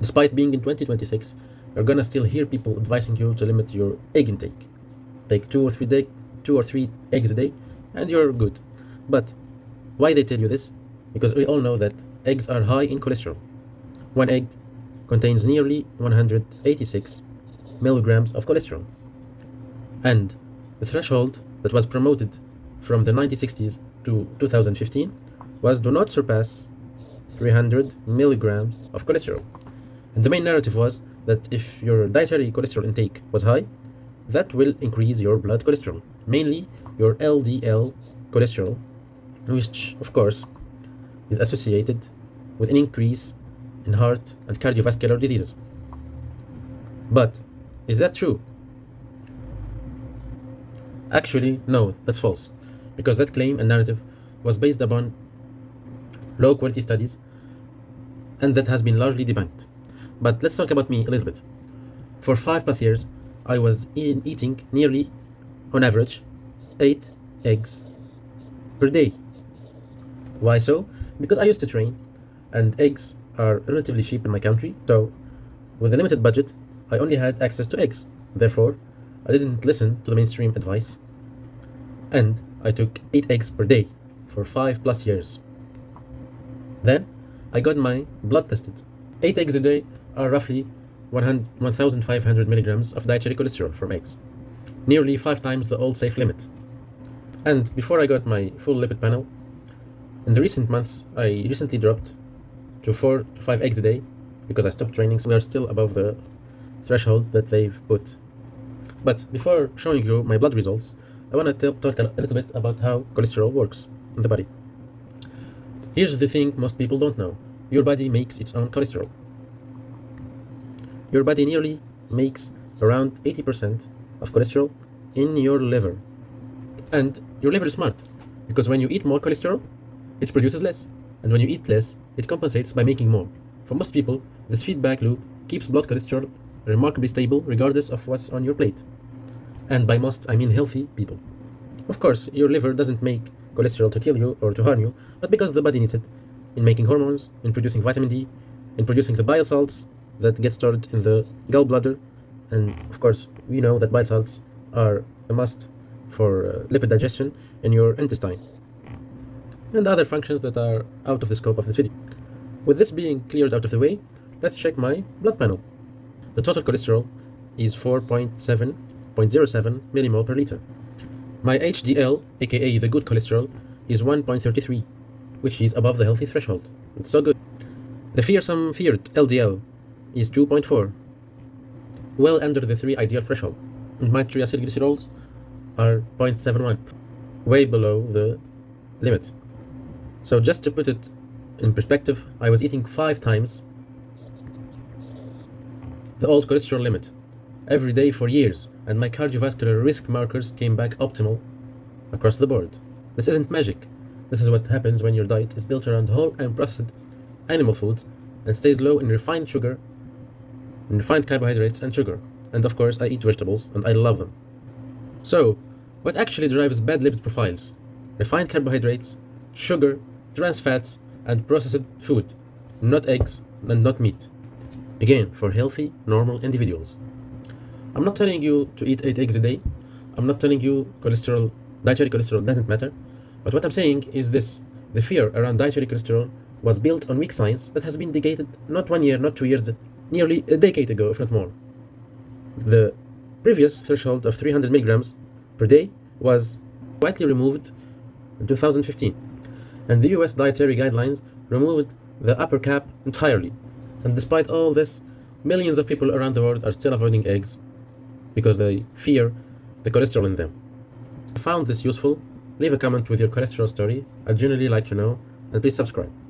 Despite being in 2026, you're gonna still hear people advising you to limit your egg intake. Take 2 or 3 eggs a day, and you're good. But why they tell you this? Because we all know that eggs are high in cholesterol. One egg contains nearly 186 milligrams of cholesterol. And the threshold that was promoted from the 1960s to 2015 was do not surpass 300 milligrams of cholesterol. And the main narrative was that if your dietary cholesterol intake was high, that will increase your blood cholesterol, mainly your LDL cholesterol, which of course is associated with an increase in heart and cardiovascular diseases. But is that true? Actually, no, that's false, because that claim and narrative was based upon low quality studies, and that has been largely debunked. But let's talk about me a little bit. For 5+ years, I was eating nearly, on average, 8 eggs per day. Why so? Because I used to train, and eggs are relatively cheap in my country, so with a limited budget, I only had access to eggs. Therefore, I didn't listen to the mainstream advice, and I took 8 eggs per day for 5+ years. Then, I got my blood tested. 8 eggs a day are roughly 1,500 milligrams of dietary cholesterol from eggs, nearly 5 times the old safe limit. And before I got my full lipid panel, in the recent months, I recently dropped to 4 to 5 eggs a day because I stopped training, so we are still above the threshold that they've put. But before showing you my blood results, I want to talk a little bit about how cholesterol works in the body. Here's the thing most people don't know. Your body makes its own cholesterol. Your body nearly makes around 80% of cholesterol in your liver. And your liver is smart, because when you eat more cholesterol, it produces less. And when you eat less, it compensates by making more. For most people, this feedback loop keeps blood cholesterol remarkably stable regardless of what's on your plate. And by most, I mean healthy people. Of course, your liver doesn't make cholesterol to kill you or to harm you, but because the body needs it in making hormones, in producing vitamin D, in producing the bile salts that get stored in the gallbladder. And of course, we know that bile salts are a must for lipid digestion in your intestine, and other functions that are out of the scope of this video. With this being cleared out of the way, let's check my blood panel. The total cholesterol is 4.07 millimole per liter. My HDL, aka the good cholesterol, is 1.33, which is above the healthy threshold. It's so good. The feared LDL is 2.4, well under the 3 ideal threshold. And my triglycerides are 0.71, way below the limit. So just to put it in perspective, I was eating 5 times the old cholesterol limit every day for years, and my cardiovascular risk markers came back optimal across the board. This isn't magic. This is what happens when your diet is built around whole and processed animal foods and stays low in refined sugar, in refined carbohydrates and sugar. And of course, I eat vegetables and I love them. So, what actually drives bad lipid profiles? Refined carbohydrates, sugar, trans fats, and processed food, not eggs and not meat. Again, for healthy, normal individuals. I'm not telling you to eat 8 eggs a day. I'm not telling you dietary cholesterol doesn't matter. But what I'm saying is this: the fear around dietary cholesterol was built on weak science that has been negated not 1 year, not 2 years, nearly a decade ago, if not more. The previous threshold of 300 milligrams per day was quietly removed in 2015. And the US dietary guidelines removed the upper cap entirely. And despite all this, millions of people around the world are still avoiding eggs because they fear the cholesterol in them. If you found this useful, leave a comment with your cholesterol story. I'd genuinely like to know, and please subscribe.